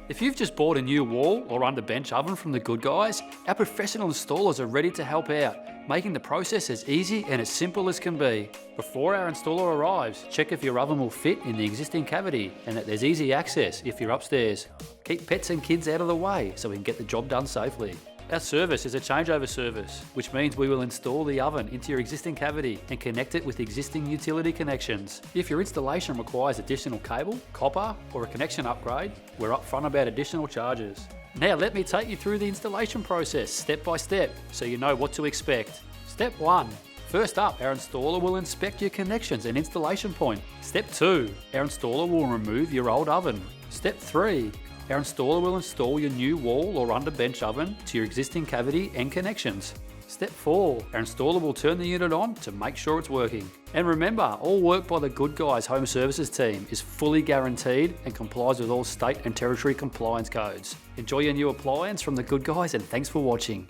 If you've just bought a new wall or underbench oven from The Good Guys, our professional installers are ready to help out, making the process as easy and as simple as can be. Before our installer arrives, check if your oven will fit in the existing cavity and that there's easy access if you're upstairs. Keep pets and kids out of the way so we can get the job done safely. Our service is a changeover service, which means we will install the oven into your existing cavity and connect it with existing utility connections. If your installation requires additional cable, copper, or a connection upgrade, we're upfront about additional charges. Now let me take you through the installation process step by step so you know what to expect. Step 1. First up, our installer will inspect your connections and installation point. Step 2. Our installer will remove your old oven. Step 3. Our installer will install your new wall or underbench oven to your existing cavity and connections. Step 4. Our installer will turn the unit on to make sure it's working. And remember, all work by the Good Guys Home Services team is fully guaranteed and complies with all state and territory compliance codes. Enjoy your new appliance from the Good Guys and thanks for watching.